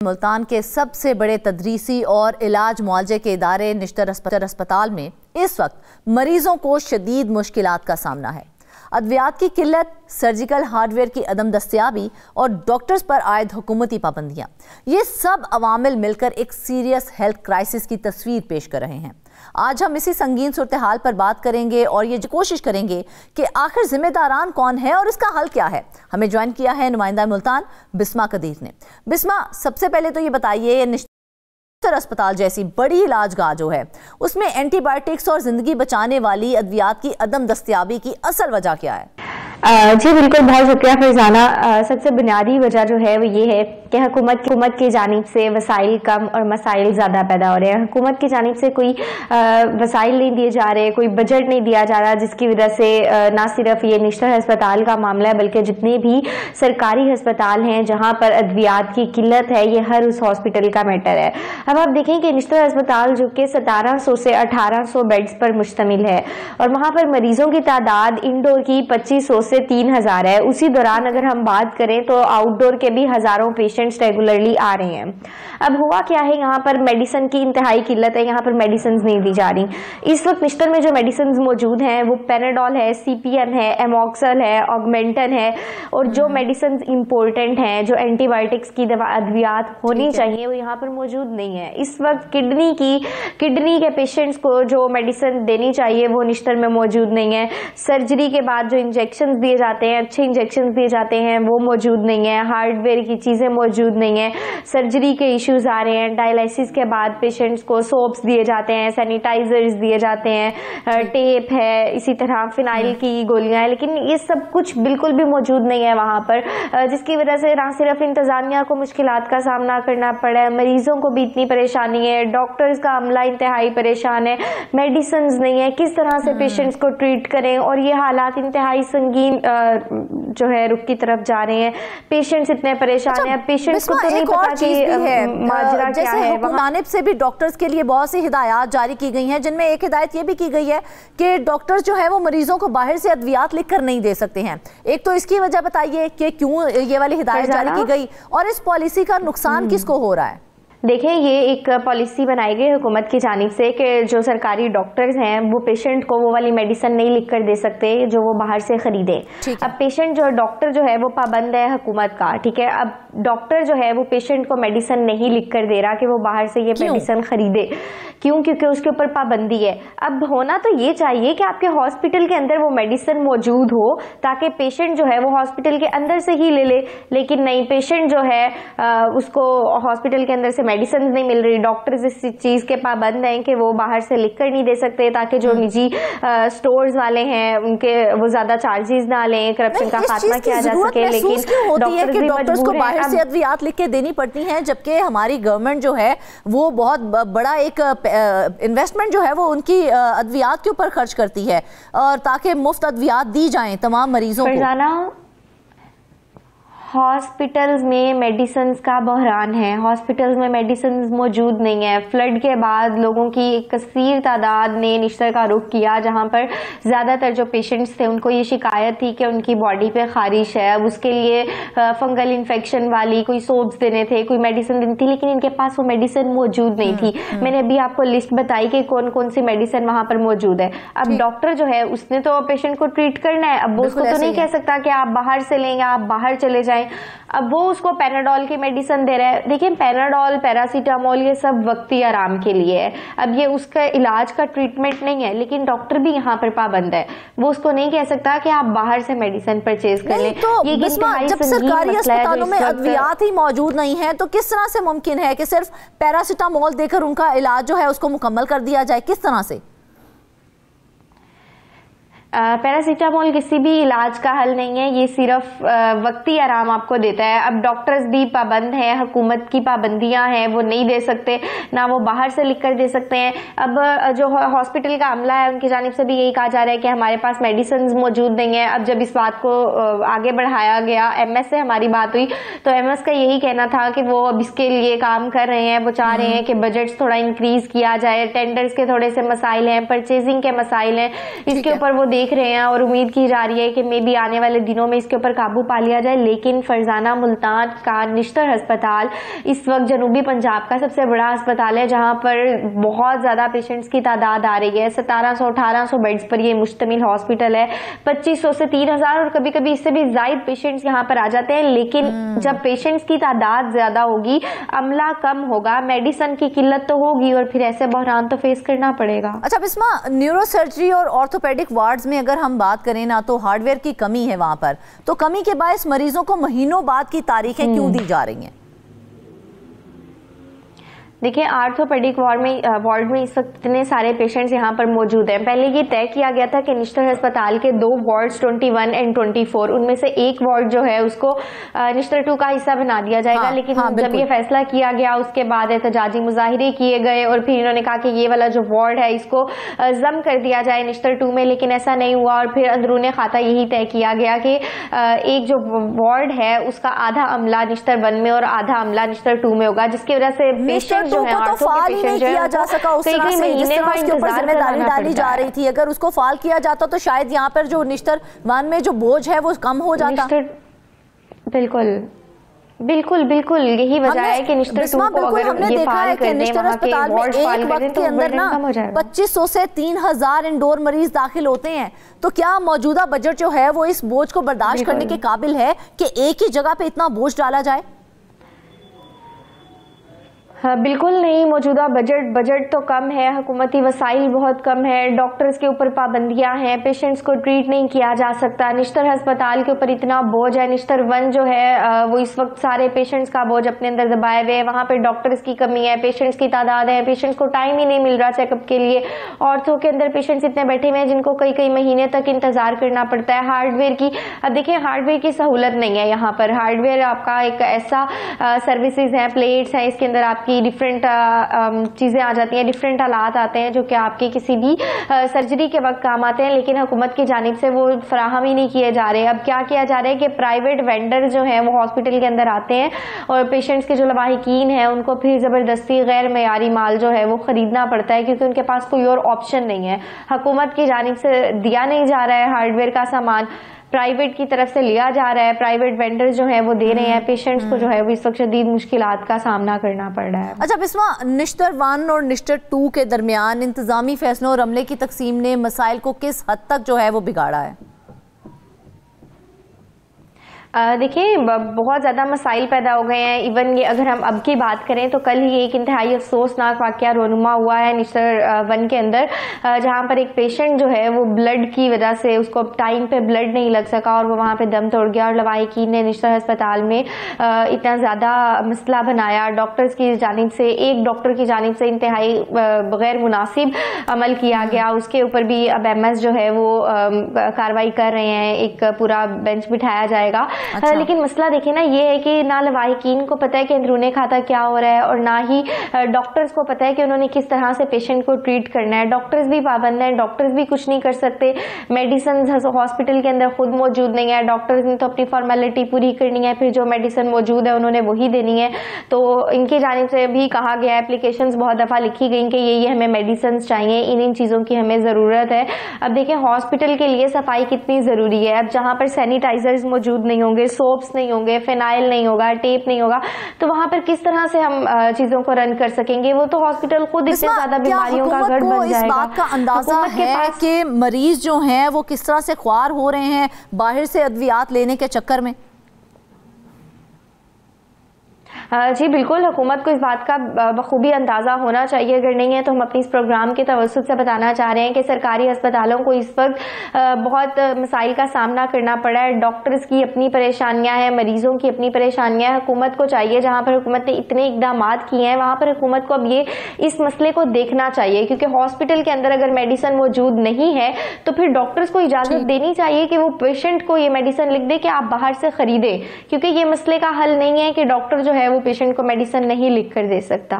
मुल्तान के सबसे बड़े तदरीसी और इलाज मुआलजे के इदारे निश्तर अस्पताल में इस वक्त मरीजों को शदीद मुश्किलात का सामना है। अद्वियात की किल्लत, सर्जिकल हार्डवेयर की अदम दस्तयाबी और डॉक्टर्स पर आयद हुकूमती पाबंदियां, ये सब अवामिल मिलकर एक सीरियस हेल्थ क्राइसिस की तस्वीर पेश कर रहे हैं। आज हम इसी संगीन सूरत हाल पर बात करेंगे और ये कोशिश करेंगे कि आखिर जिम्मेदारान कौन है और इसका हल क्या है। हमें ज्वाइन किया है नुमाइंदा मुल्तान बिस्मा कदीर ने। बिस्मा, सबसे पहले तो ये बताइए, निश्तर अस्पताल जैसी बड़ी इलाजगाह जो है उसमें एंटीबायोटिक्स और जिंदगी बचाने वाली अद्वियात की अदम दस्तयाबी की असल वजह क्या है? जी बिल्कुल, बहुत शुक्रिया फरजाना। सबसे बुनियादी वजह जो है वो ये है कि हुकूमत की जानिब से वसाइल कम और मसाइल ज़्यादा पैदा हो रहे हैं। हुकूमत की जानिब से कोई वसाइल नहीं दिए जा रहे, कोई बजट नहीं दिया जा रहा, जिसकी वजह से ना सिर्फ ये निश्तर अस्पताल का मामला है बल्कि जितने भी सरकारी अस्पताल हैं जहाँ पर अद्वियात की किल्लत है, ये हर उस हॉस्पिटल का मैटर है। अब आप देखें कि निश्तर अस्पताल जो कि 1700 से 1800 बेड्स पर मुश्तमिल है और वहाँ पर मरीजों की तादाद इंडोर की 2500 से 3000 है। उसी दौरान अगर हम बात करें तो आउटडोर के भी हजारों पेशेंट्स रेगुलरली आ रहे हैं। अब हुआ क्या है, यहाँ पर मेडिसिन की इंतहाई किल्लत है, यहाँ पर मेडिसिन नहीं दी जा रही। इस वक्त निश्तर में जो मेडिसिन मौजूद हैं वो पेनाडोल है, CPN है, एमॉक्सल है, ऑगमेंटन है और जो मेडिसिन इंपॉर्टेंट हैं, जो एंटीबायोटिक्स की दवा अद्वियात होनी चाहिए, वो यहाँ पर मौजूद नहीं है। इस वक्त किडनी के पेशेंट्स को जो मेडिसिन देनी चाहिए वो निश्तर में मौजूद नहीं है। सर्जरी के बाद जो इंजेक्शन दिए जाते हैं, अच्छे इंजेक्शन दिए जाते हैं, वो मौजूद नहीं है। हार्डवेयर की चीजें मौजूद नहीं है। सर्जरी के इश्यूज आ रहे हैं। डायलिसिस के बाद पेशेंट्स को सोप्स दिए जाते हैं, सैनिटाइजर्स दिए जाते हैं, टेप है, इसी तरह फिनाइल की गोलियां हैं, लेकिन ये सब कुछ बिल्कुल भी मौजूद नहीं है वहां पर, जिसकी वजह से ना सिर्फ इंतजामिया को मुश्किलात का सामना करना पड़ा है, मरीजों को भी इतनी परेशानी है, डॉक्टर्स का अमला इंतहाई परेशान है, मेडिसिन नहीं है, किस तरह से पेशेंट्स को ट्रीट करें। और ये हालात इंतहाई संगीन जो है रुख की तरफ जा रहे हैं। पेशेंट्स इतने परेशान हैं, पेशेंट्स को तो नहीं पता कि माजरा क्या है। जानिब से भी डॉक्टर्स के लिए बहुत सी हिदायत जारी की गई हैं, जिनमें एक हिदायत ये भी की गई है कि डॉक्टर्स जो है वो मरीजों को बाहर से अद्वियात लिख कर नहीं दे सकते हैं। एक तो इसकी वजह बताइए कि क्यों ये वाली हिदायत जारी की गई और इस पॉलिसी का नुकसान किसको हो रहा है? देखिए, ये एक पॉलिसी बनाई गई हुकूमत की जानिब से कि जो सरकारी डॉक्टर्स हैं वो पेशेंट को वो वाली मेडिसिन नहीं लिख कर दे सकते जो वो बाहर से खरीदे। अब पेशेंट डॉक्टर जो है वो पाबंद है हुकूमत का, ठीक है। अब डॉक्टर जो है वो पेशेंट को मेडिसिन नहीं लिख कर दे रहा कि वो बाहर से ये मेडिसिन खरीदे। क्यों? क्योंकि उसके ऊपर पाबंदी है। अब होना तो ये चाहिए कि आपके हॉस्पिटल के अंदर वो मेडिसिन मौजूद हो ताकि पेशेंट जो है वो हॉस्पिटल के अंदर से ही ले ले, लेकिन नहीं, पेशेंट जो है उसको हॉस्पिटल के अंदर से मेडिसिन नहीं मिल रही। डॉक्टर्स इस चीज के पाबंद हैं कि वो बाहर से लिख कर नहीं दे सकते ताकि जो निजी स्टोर्स वाले हैं उनके वो ज्यादा चार्जेस ना लें, करप्शन का खात्मा किया जा सके। लेकिन डॉक्टर्स को बाहर से अद्वियात लिख के देनी पड़ती हैं, जबकि हमारी गवर्नमेंट जो है वो बहुत बड़ा एक इन्वेस्टमेंट जो है वो उनकी अद्वियात के ऊपर खर्च करती है और ताकि मुफ्त अद्वियात दी जाएं तमाम मरीजों को। हॉस्पिटल्स में मेडिसिन्स का बहरान है, हॉस्पिटल्स में मेडिसिन्स मौजूद नहीं है। फ्लड के बाद लोगों की एक कसीर तादाद ने निश्तर का रुख किया, जहां पर ज़्यादातर जो पेशेंट्स थे उनको ये शिकायत थी कि उनकी बॉडी पे खारिश है। अब उसके लिए फंगल इन्फेक्शन वाली कोई सोप्स देने थे, कोई मेडिसिन देनी थी, लेकिन इनके पास वो मेडिसिन मौजूद नहीं थी। मैंने अभी आपको लिस्ट बताई कि कौन कौन सी मेडिसिन वहां पर मौजूद है। अब डॉक्टर जो है उसने तो पेशेंट को ट्रीट करना है, अब वो उसको तो नहीं कह सकता कि आप बाहर से लेंगे, आप बाहर चले जाएं। अब वो उसको पेनाडोल की मेडिसिन दे रहा है। देखिए, पेनाडोल, पैरासीटामोल, ये सब वक्ती आराम के लिए है। अब ये उसका इलाज का ट्रीटमेंट नहीं है, लेकिन डॉक्टर भी यहाँ पर पाबंद है। वो उसको नहीं कह सकता कि आप बाहर से मेडिसिन परचेज कर लें। तो ये जब सरकारी अस्पतालों में अद्वियात ही मौजूद नहीं है तो किस तरह से मुमकिन है कि सिर्फ पैरासीटामोल देकर उनका इलाज जो है उसको मुकम्मल कर दिया जाए? किस तरह से? पैरासीटामोल किसी भी इलाज का हल नहीं है, ये सिर्फ वक्ती आराम आपको देता है। अब डॉक्टर्स भी पाबंद हैं, हुकूमत की पाबंदियां हैं, वो नहीं दे सकते, ना वो बाहर से लिख कर दे सकते हैं। अब जो हॉस्पिटल का अमला है उनकी जानिब से भी यही कहा जा रहा है कि हमारे पास मेडिसिन मौजूद नहीं है। अब जब इस बात को आगे बढ़ाया गया, MS से हमारी बात हुई तो MS का यही कहना था कि वो अब इसके लिए काम कर रहे हैं, वो चाह रहे हैं कि बजट थोड़ा इंक्रीज किया जाए, टेंडर्स के थोड़े से मसाइल हैं, परचेजिंग के मसाइल हैं, इसके ऊपर वो देख देख रहे हैं और उम्मीद की जा रही है कि मे बी आने वाले दिनों में इसके ऊपर काबू पा लिया जाए। लेकिन फरजाना मुल्तान का निश्तर अस्पताल इस वक्त जनूबी पंजाब का सबसे बड़ा अस्पताल है, जहां पर बहुत ज़्यादा पेशेंट्स की तादाद आ रही है। 1700-1800 बेड्स पर ये मुश्तमिल हॉस्पिटल है। 2500 से 3000 और कभी कभी इससे भी ज़ायद पेशेंट्स यहाँ पर आ जाते हैं। लेकिन जब पेशेंट्स की तादाद ज़्यादा होगी, अमला कम होगा, मेडिसिन की किल्लत तो होगी और फिर ऐसे बहरान तो फेस करना पड़ेगा। अच्छा बिस्मा, न्यूरो सर्जरी और ऑर्थोपेडिक वार्ड्स में अगर हम बात करें ना, तो हार्डवेयर की कमी है वहाँ पर, तो कमी के बायस मरीजों को महीनों बाद की तारीखें क्यों दी जा रही हैं? देखिए, आर्थोपेडिक वार्ड में इस वक्त इतने सारे पेशेंट्स यहाँ पर मौजूद हैं। पहले ये तय किया गया था कि निश्तर अस्पताल के 2 वार्ड्स 21 एंड 24, उनमें से एक वार्ड जो है उसको निश्तर 2 का हिस्सा बना दिया जाएगा। लेकिन जब ये फैसला किया गया उसके बाद एहतजाजी मुजाहिरे किए गए और फिर इन्होंने कहा कि ये वाला जो वार्ड है इसको जम कर दिया जाए निश्तर 2 में, लेकिन ऐसा नहीं हुआ। और फिर अंदरूने खाता यही तय किया गया कि एक जो वार्ड है उसका आधा अमला निश्तर 1 में और आधा अमला निश्तर 2 में होगा, जिसकी वजह से पेशेंट जो है तो फाल ही नहीं किया जा सका उस तरह से जिस तरह उसके ऊपर जिम्मेदारी डाली जा रही थी। अगर उसको फाल किया जाता तो शायद यहाँ पर जो निश्तर 1 में जो बोझ है वो कम हो जाता। बिल्कुल यही वजह है कि निश्तर 2 को अगर हमने देखा है कि निश्तर अस्पताल में एक वक्त के अंदर ना 2500 से 3000 इंडोर मरीज दाखिल होते हैं। तो क्या मौजूदा बजट जो है वो इस बोझ को बर्दाश्त करने के काबिल है कि एक ही जगह पे इतना बोझ डाला जाए? बिल्कुल नहीं, मौजूदा बजट तो कम है, हुकूमती वसाइल बहुत कम है, डॉक्टर्स के ऊपर पाबंदियां हैं, पेशेंट्स को ट्रीट नहीं किया जा सकता। निश्तर अस्पताल के ऊपर इतना बोझ है। निश्तर 1 जो है वो इस वक्त सारे पेशेंट्स का बोझ अपने अंदर दबाए हुए है। वहाँ पे डॉक्टर्स की कमी है, पेशेंट्स की तादाद है, पेशेंट्स को टाइम ही नहीं मिल रहा चेकअप के लिए। ऑर्थो के अंदर पेशेंट्स इतने बैठे हुए हैं जिनको कई महीने तक इंतजार करना पड़ता है। हार्डवेयर की, अब देखिए हार्डवेयर की सहूलत नहीं है यहाँ पर। हार्डवेयर आपका एक ऐसा सर्विसेज है, प्लेट्स है, इसके अंदर आपकी डिफरेंट चीज़ें आ जाती हैं, डिफरेंट आलात आते हैं जो कि आपके किसी भी सर्जरी के वक्त काम आते हैं, लेकिन हुकूमत की जानिब से वो फराहम ही नहीं किए जा रहे। अब क्या किया जा रहा है कि प्राइवेट वेंडर जो हैं वो हॉस्पिटल के अंदर आते हैं और पेशेंट्स के जो लवाहिकीन हैं उनको फिर ज़बरदस्ती गैर मयारी माल जो है वो ख़रीदना पड़ता है, क्योंकि उनके पास कोई और ऑप्शन नहीं है। हुकूमत की जानिब से दिया नहीं जा रहा है हार्डवेयर का सामान, प्राइवेट की तरफ से लिया जा रहा है, प्राइवेट वेंडर जो है वो दे रहे हैं। पेशेंट्स को जो है वो इस वक्त शदीद मुश्किलात का सामना करना पड़ रहा है। अच्छा बिस्मा, निश्तर 1 और निश्तर 2 के दरमियान इंतजामी फैसलों और अमले की तकसीम ने मसाइल को किस हद तक जो है वो बिगाड़ा है? देखिए, बहुत ज़्यादा मसाइल पैदा हो गए हैं। इवन ये अगर हम अब की बात करें तो कल ही एक इंतहाई अफसोसनाक वाक़या रोनुमा हुआ है निश्तर 1 के अंदर, जहाँ पर एक पेशेंट जो है वो ब्लड की वजह से उसको टाइम पे ब्लड नहीं लग सका और वो वहाँ पे दम तोड़ गया। और लवाहिकीन ने निश्तर अस्पताल में इतना ज़्यादा मसला बनाया, डॉक्टर्स की जानिब से, एक डॉक्टर की जानिब से इंतहाई गैर मुनासिब अमल किया गया। उसके ऊपर भी अब MS जो है वो कार्रवाई कर रहे हैं, एक पूरा बेंच बिठाया जाएगा। अच्छा। लेकिन मसला देखिए ना, ये है कि ना लवाहिकीन को पता है कि अंदरूने खाता क्या हो रहा है और ना ही डॉक्टर्स को पता है कि उन्होंने किस तरह से पेशेंट को ट्रीट करना है। डॉक्टर्स भी पाबंद हैं, डॉक्टर्स भी कुछ नहीं कर सकते। मेडिसिन हॉस्पिटल के अंदर खुद मौजूद नहीं है, डॉक्टर्स ने तो अपनी फॉर्मेलिटी पूरी करनी है, फिर जो मेडिसिन मौजूद है उन्होंने वही देनी है। तो इनकी जानिब से भी कहा गया, एप्लीकेशंस बहुत दफ़ा लिखी गई कि ये हमें मेडिसिन चाहिए, इन चीज़ों की हमें ज़रूरत है। अब देखिए हॉस्पिटल के लिए सफाई कितनी ज़रूरी है। अब जहाँ पर सैनिटाइजर्स मौजूद नहीं होंगे, सोप्स नहीं होंगे, फिनाइल नहीं होगा, टेप नहीं होगा, तो वहां पर किस तरह से हम चीजों को रन कर सकेंगे? वो तो हॉस्पिटल खुद इतने ज्यादा बीमारियों का घर बन जाएगा। इस बात का अंदाजा है कि मरीज जो हैं वो किस तरह से ख्वार हो रहे हैं बाहर से अद्वियात लेने के चक्कर में? जी बिल्कुल, हुकूमत को इस बात का बखूबी अंदाज़ा होना चाहिए। अगर नहीं है तो हम अपने इस प्रोग्राम के तवस्सुत से बताना चाह रहे हैं कि सरकारी अस्पतालों को इस वक्त बहुत मसाइल का सामना करना पड़ा है। डॉक्टर्स की अपनी परेशानियां हैं, मरीजों की अपनी परेशानियां हैं। हुकूमत को चाहिए, जहां पर हुकूमत ने इतने इकदाम किए हैं वहां पर हुकूमत को अब ये इस मसले को देखना चाहिए, क्योंकि हॉस्पिटल के अंदर अगर मेडिसिन मौजूद नहीं है तो फिर डॉक्टर्स को इजाज़त देनी चाहिए कि वो पेशेंट को ये मेडिसिन लिख दे कि आप बाहर से खरीदें, क्योंकि ये मसले का हल नहीं है कि डॉक्टर जो है वो पेशेंट को मेडिसिन नहीं लिख कर दे सकता।